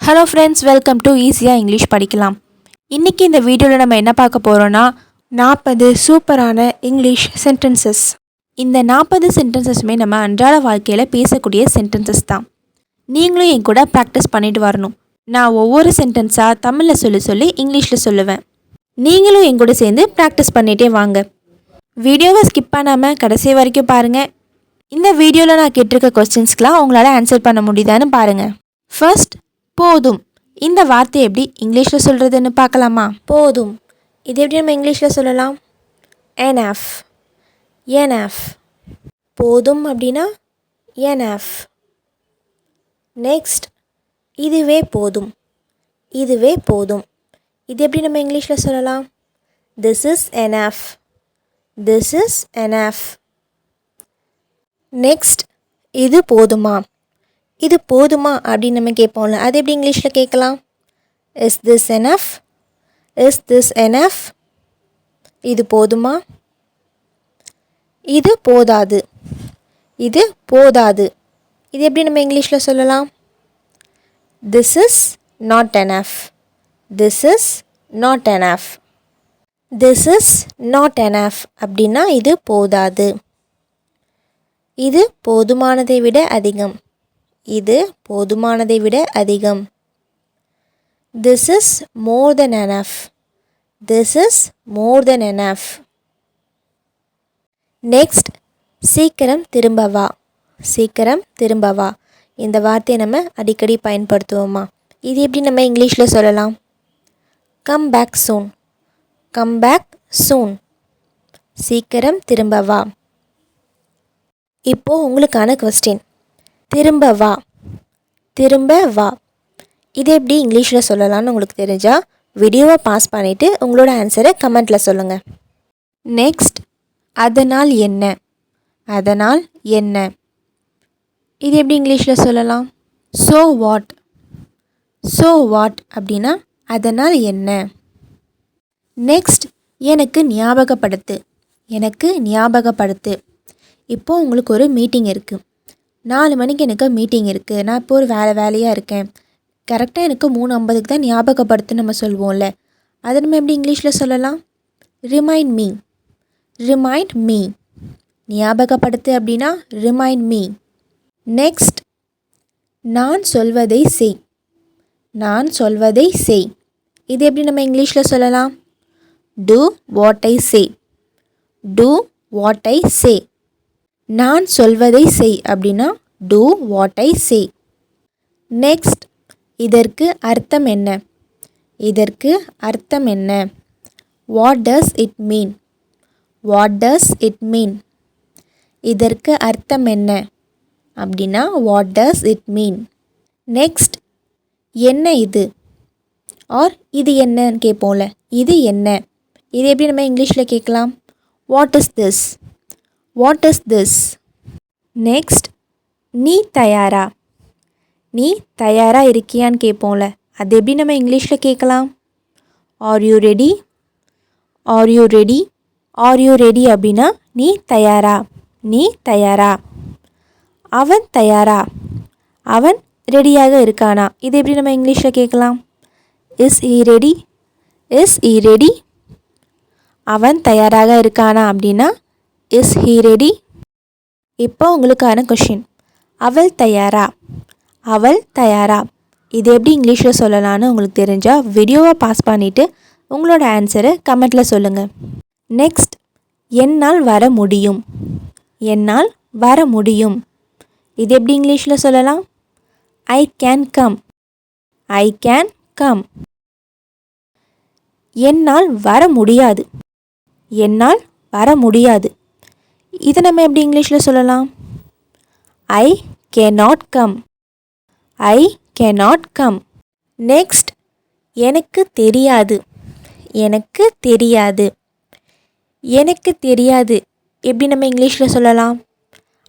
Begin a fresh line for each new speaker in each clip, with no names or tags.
Hello friends, welcome to Easya English Padikalam. இன்னைக்கு இந்த வீடியோல நம்ம என்ன பார்க்க போறோம்னா 40 சூப்பரான இங்கிலீஷ் சென்டென்சஸ். இந்த 40 சென்டென்சஸ்மே நம்ம அன்றாட வாழ்க்கையில பேசக்கூடிய சென்டென்சஸ் தான். நீங்களும் என் கூட பிராக்டீஸ் பண்ணிட்டு வரணும். நான் ஒவ்வொரு சென்டென்ஸா தமிழ்ல சொல்லி இங்கிலீஷ்ல சொல்லுவேன். நீங்களும் என் கூட சேர்ந்து பிராக்டீஸ் பண்ணிட்டே வாங்க. வீடியோவை ஸ்கிப் பண்ணாம கடைசி வரைக்கும் பாருங்க. இந்த வீடியோல நான் கேட்டிருக்க क्वेश्चंसக்குலாம் உங்களால ஆன்சர் பண்ண முடியுதான்னு பாருங்க. ஃபர்ஸ்ட் போதும். இந்த வார்த்தை எப்படி இங்கிலீஷ்ல சொல்றதுன்னு பார்க்கலாமா? போதும். இது எப்படி நம்ம இங்கிலீஷ்ல சொல்லலாம்? enough. enough. போதும் அப்படினா enough. நெக்ஸ்ட் இதுவே போதும். இதுவே போதும். இது எப்படி நம்ம இங்கிலீஷ்ல சொல்லலாம்? This is enough. This is enough. Next இது போதுமா? இது போதுமா அப்படின்னு நம்ம கேட்போம்ல, அது எப்படி இங்கிலீஷில் கேட்கலாம்? Is this enough? Is this enough? இது போதுமா? இது போதாது. இது போதாது. இது எப்படி நம்ம இங்கிலீஷில் சொல்லலாம்? This is not enough. This is not enough. This is not enough அப்படின்னா இது போதாது. இது போதுமானதை விட அதிகம். இது போதுமானதை விட அதிகம். This is more than enough. This is more than enough. Next சீக்கிரம் திரும்ப வா. சீக்கிரம் திரும்ப வா. இந்த வார்த்தையை நம்ம அடிக்கடி பயன்படுத்துவோமா? இது எப்படி நம்ம இங்கிலீஷில் சொல்லலாம்? Come back soon. Come back soon. சீக்கிரம் திரும்ப வா. இப்போது உங்களுக்கான கொஸ்டின். திரும்ப வா. திரும்ப வா. இது எப்படி இங்கிலீஷில் சொல்லலாம்னு உங்களுக்கு தெரிஞ்சால் வீடியோவை பாஸ் பண்ணிவிட்டு உங்களோட ஆன்சரை கமெண்ட்டில் சொல்லுங்கள். நெக்ஸ்ட் அதனால் என்ன? அதனால் என்ன? இது எப்படி இங்கிலீஷில் சொல்லலாம்? So what. ஸோ வாட் அப்படின்னா அதனால் என்ன? நெக்ஸ்ட் எனக்கு ஞாபகப்படுத்து. எனக்கு ஞாபகப்படுத்து. இப்போது உங்களுக்கு ஒரு மீட்டிங் இருக்குது. 4 மணிக்கு எனக்கு மீட்டிங் இருக்குது. நான் இப்போ ஒரு வேலையாக இருக்கேன். கரெக்டாக எனக்கு 3:50க்கு தான் ஞாபகப்படுத்து நம்ம சொல்வோம்ல, அதை நம்ம எப்படி இங்கிலீஷில் சொல்லலாம்? Remind me. Remind me. ஞாபகப்படுத்து அப்படின்னா ரிமைண்ட் மீ. நெக்ஸ்ட் நான் சொல்வதை செய். நான் சொல்வதை செய். இது எப்படி நம்ம இங்கிலீஷில் சொல்லலாம்? Do what I say. Do what I say. நான் சொல்வதை செய் அப்படின்னா do what I say. Next இதற்கு அர்த்தம் என்ன? இதற்கு அர்த்தம் என்ன? What does it mean? What does it mean? இதற்கு அர்த்தம் என்ன அப்படின்னா what does it mean. Next என்ன இது? ஆர் இது என்னன்னு கேட்போம்ல, இது என்ன? இது எப்படி நம்ம இங்கிலீஷில் கேட்கலாம்? What is this? What is this? Next நீ தயாரா? நீ தயாரா இருக்கியான்னு கேட்போம்ல, அது எப்படி நம்ம இங்கிலீஷில் கேட்கலாம்? Are you ready? Are you ready? Are you ready அப்படின்னா நீ தயாரா? நீ தயாரா? அவன் தயாரா? அவன் ரெடியாக இருக்கானா? இது எப்படி நம்ம இங்கிலீஷில் கேட்கலாம்? Is he ready? Is he ready? அவன் தயாராக இருக்கானா அப்படின்னா இஸ் ஹீ ரெடி? இப்போ உங்களுக்கான கொஷின். அவள் தயாரா? அவள் தயாரா? இது எப்படி இங்கிலீஷில் சொல்லலான்னு உங்களுக்கு தெரிஞ்சால் வீடியோவை பாஸ் பண்ணிவிட்டு உங்களோட ஆன்சரை கமெண்ட்டில் சொல்லுங்கள். நெக்ஸ்ட் என்னால் வர முடியும். என்னால் வர முடியும். இது எப்படி இங்கிலீஷில் சொல்லலாம்? I can come. I can come. என்னால் வர முடியாது. என்னால் வர முடியாது. இதை நம்ம எப்படி இங்கிலீஷில் சொல்லலாம்? I cannot come. I cannot come. Next எனக்கு தெரியாது. எனக்கு தெரியாது. எனக்கு தெரியாது எப்படி நம்ம இங்கிலீஷில் சொல்லலாம்?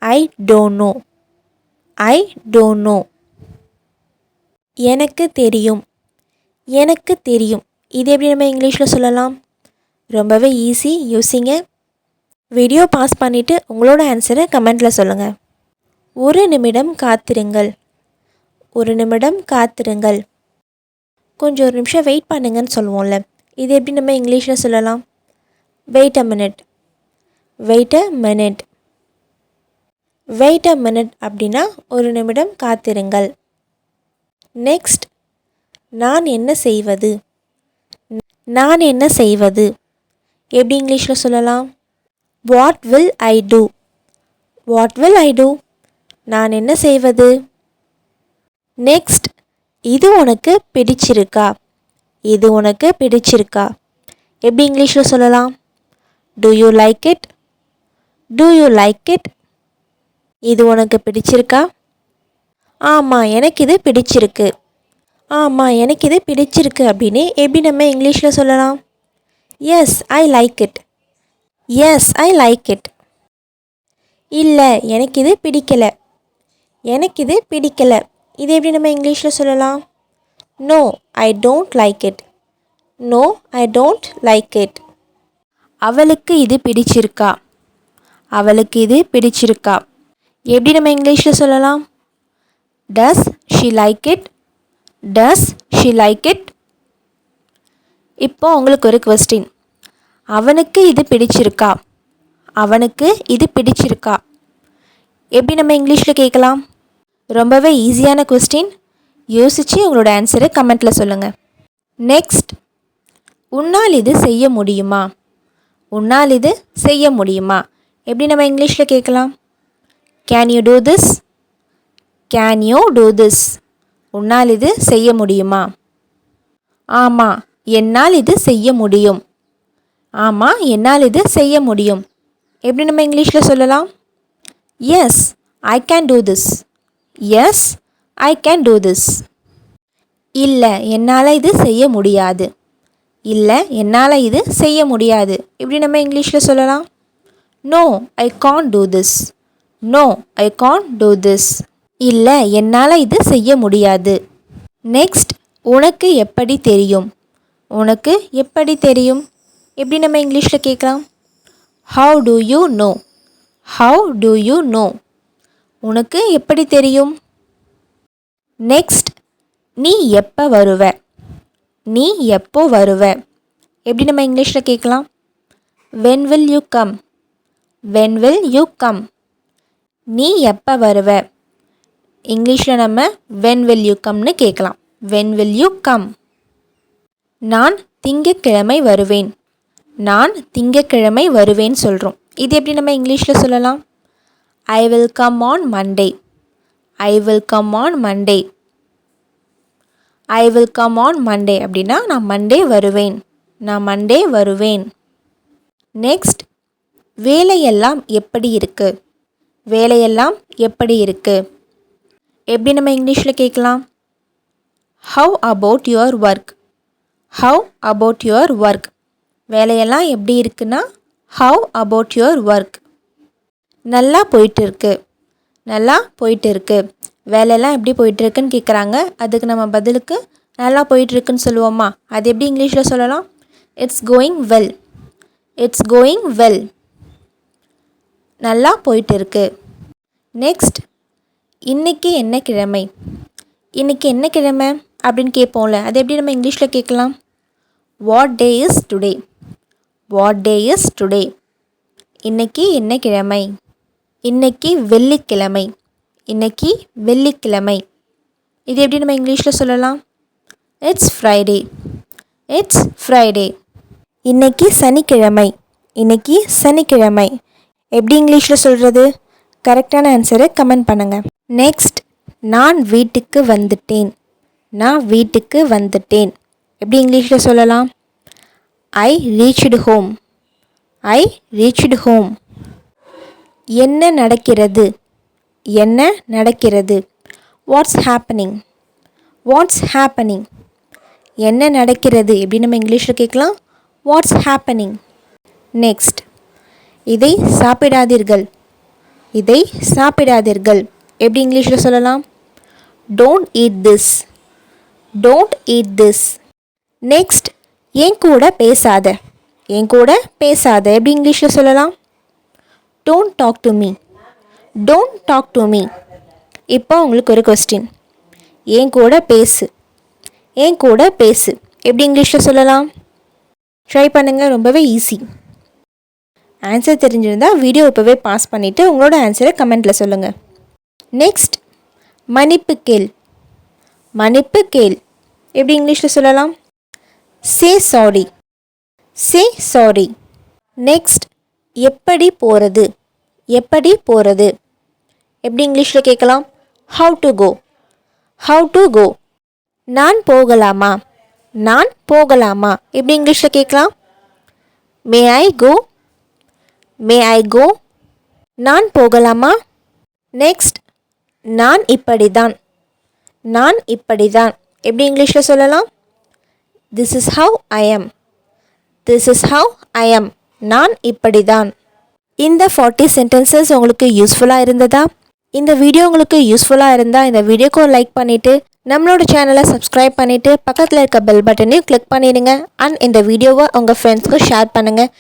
I don't know. I don't know. எனக்கு தெரியும். எனக்கு தெரியும். இது எப்படி நம்ம இங்கிலீஷில் சொல்லலாம்? ரொம்பவே ஈஸி, யோசிங்க. வீடியோ பாஸ் பண்ணிவிட்டு உங்களோட ஆன்சரை கமெண்ட்டில் சொல்லுங்கள். 1 நிமிடம் காத்திருங்கள். 1 நிமிடம் காத்திருங்கள். கொஞ்சம் ஒரு நிமிஷம் வெயிட் பண்ணுங்கன்னு சொல்லுவோம்ல, இது எப்படி நம்ம இங்கிலீஷில் சொல்லலாம்? Wait a minute. Wait a minute. Wait a minute அப்படின்னா ஒரு நிமிடம் காத்திருங்கள். நெக்ஸ்ட், நான் என்ன செய்வது? நான் என்ன செய்வது எப்படி இங்கிலீஷில் சொல்லலாம்? What will I do? What will I do? நான் என்ன செய்வது? நெக்ஸ்ட், இது உனக்கு பிடிச்சிருக்கா? இது உனக்கு பிடிச்சிருக்கா எப்படி இங்கிலீஷில் சொல்லலாம்? To you like it? To you like it? இது உனக்கு பிடிச்சிருக்கா? ஆமாம், எனக்கு இது பிடிச்சிருக்கு. ஆமாம், எனக்கு இது பிடிச்சிருக்கு அப்படின்னு எப்படி நம்ம இங்கிலீஷில் சொல்லலாம்? Yes I like it. Yes I like it. இல்லை, எனக்கு இது பிடிக்கலை. எனக்கு இது பிடிக்கலை. இது எப்படி நம்ம இங்கிலீஷில் சொல்லலாம்? No I don't like it. No I don't like it. அவளுக்கு இது பிடிச்சிருக்கா? அவளுக்கு இது பிடிச்சிருக்கா எப்படி நம்ம இங்கிலீஷில் சொல்லலாம்? டஸ் she like it? Does she like it? இப்போ உங்களுக்கு ஒரு கொஸ்டின். அவனுக்கு இது பிடிச்சிருக்கா? அவனுக்கு இது பிடிச்சிருக்கா எப்படி நம்ம இங்கிலீஷில் கேட்கலாம்? ரொம்பவே ஈஸியான கொஸ்டின். யோசித்து உங்களோட ஆன்சரை கமெண்ட்டில் சொல்லுங்கள். நெக்ஸ்ட், உன்னால் இது செய்ய முடியுமா? உன்னால் இது செய்ய முடியுமா எப்படி நம்ம இங்கிலீஷில் கேட்கலாம்? Can you do this? Can you do this? உன்னால் இது செய்ய முடியுமா? ஆமாம், என்னால் இது செய்ய முடியும். ஆமாம், என்னால் இது செய்ய முடியும் எப்படி நம்ம இங்கிலீஷில் சொல்லலாம்? Yes I can do this. Yes I can do this. இல்லை, என்னால் இது செய்ய முடியாது. இல்லை, என்னால் இது செய்ய முடியாது எப்படி நம்ம இங்கிலீஷில் சொல்லலாம்? No I can't do this. No I can't do this. இல்லை, என்னால் இது செய்ய முடியாது. நெக்ஸ்ட், உனக்கு எப்படி தெரியும்? உனக்கு எப்படி தெரியும் எப்படி நம்ம இங்கிலீஷில் கேட்கலாம்? How to you know? How to you know? உனக்கு எப்படி தெரியும்? நெக்ஸ்ட், நீ எப்போ வருவ? நீ எப்போ வருவ எப்படி நம்ம இங்கிலீஷில் கேட்கலாம்? When will you come? When will you come? நீ எப்போ வருவ? இங்கிலீஷில் நம்ம வென் வில் யூ கம்னு கேட்கலாம். When will you come? நான் திங்கட்கிழமை வருவேன். நான் திங்கட்கிழமை வருவேன் சொல்கிறோம். இது எப்படி நம்ம இங்கிலீஷில் சொல்லலாம்? I will come on Monday. I will come on Monday. I will come on Monday அப்படின்னா நான் மண்டே வருவேன். நான் மண்டே வருவேன். நெக்ஸ்ட், வேலையெல்லாம் எப்படி இருக்கு? வேலையெல்லாம் எப்படி இருக்கு எப்படி நம்ம இங்கிலீஷில் கேட்கலாம்? How about your work? How about your work? வேலையெல்லாம் எப்படி இருக்குன்னா ஹவ் அபவுட் யுவர் ஒர்க்? நல்லா போயிட்டு இருக்கு. நல்லா போயிட்டு இருக்கு. வேலையெல்லாம் எப்படி போயிட்டுருக்குன்னு கேட்குறாங்க. அதுக்கு நம்ம பதிலுக்கு நல்லா போயிட்டுருக்குன்னு சொல்லுவோமா? அது எப்படி இங்கிலீஷில் சொல்லலாம்? It's going well. It's going well. நல்லா போயிட்டு இருக்கு. நெக்ஸ்ட், இன்றைக்கி என்ன கிழமை? இன்றைக்கி என்ன கிழமை அப்படின்னு கேட்போம்ல, அது எப்படி நம்ம இங்கிலீஷில் கேட்கலாம்? What day is today? What day is today? இன்றைக்கி என்ன கிழமை? இன்றைக்கி வெள்ளிக்கிழமை. இன்றைக்கி வெள்ளிக்கிழமை. இது எப்படி நம்ம இங்கிலீஷில் சொல்லலாம்? It's Friday. It's Friday. இன்றைக்கி சனிக்கிழமை. இன்றைக்கி சனிக்கிழமை. எப்படி இங்கிலீஷில் சொல்கிறது? கரெக்டான ஆன்சரை கமெண்ட் பண்ணுங்கள். நெக்ஸ்ட், நான் வீட்டுக்கு வந்துட்டேன். நான் வீட்டுக்கு வந்துட்டேன் எப்படி இங்கிலீஷில் சொல்லலாம்? ஐ ரீச்டு ஹோம். ஐ ரீச்டு ஹோம். என்ன நடக்கிறது? என்ன நடக்கிறது? What's happening? What's happening? என்ன நடக்கிறது எப்படி நம்ம இங்கிலீஷில் கேட்கலாம்? What's happening? நெக்ஸ்ட், இதை சாப்பிடாதீர்கள். இதை சாப்பிடாதீர்கள் எப்படி இங்கிலீஷில் சொல்லலாம்? Don't eat this. Don't eat this. Next, என் கூட பேசாத. என் கூட பேசாத எப்படி இங்கிலீஷில் சொல்லலாம்? Don't talk to me. Don't talk to me. இப்போ உங்களுக்கு ஒரு கொஸ்டின். என் கூட பேசு. என் கூட பேசு எப்படி இங்கிலீஷில் சொல்லலாம்? ட்ரை பண்ணுங்கள், ரொம்பவே ஈஸி. ஆன்சர் தெரிஞ்சிருந்தால் வீடியோ இப்போவே பாஸ் பண்ணிவிட்டு உங்களோட ஆன்சரை கமெண்ட்டில் சொல்லுங்கள். நெக்ஸ்ட், மன்னிப்பு கேள். மன்னிப்பு கேள் எப்படி இங்கிலீஷில் சொல்லலாம்? Say sorry. Say sorry. Next, எப்படி போகிறது. எப்படி போகிறது எப்படி இங்கிலீஷில் கேட்கலாம்? How to go. How to go. நான் போகலாமா. நான் போகலாமா எப்படி இங்கிலீஷில் கேட்கலாம்? மே ஐ கோ. மே ஐ கோ. நான் போகலாமா. நெக்ஸ்ட், நான் இப்படிதான். நான் இப்படிதான் எப்படி இங்கிலீஷில் சொல்லலாம்? This is how I am. This is how I am. நான் இப்படிதான். இந்த 40 சென்டென்சஸ் உங்களுக்கு யூஸ்ஃபுல்லாக இருந்ததா? இந்த வீடியோ உங்களுக்கு யூஸ்ஃபுல்லாக இருந்தால் இந்த வீடியோக்கு ஒரு லைக் பண்ணிவிட்டு நம்மளோட சேனலை சப்ஸ்கிரைப் பண்ணிவிட்டு பக்கத்தில் இருக்க பெல் பட்டனையும் கிளிக் பண்ணிடுங்க. அண்ட் இந்த வீடியோவை உங்கள் ஃப்ரெண்ட்ஸ்க்கு ஷேர் பண்ணுங்கள்.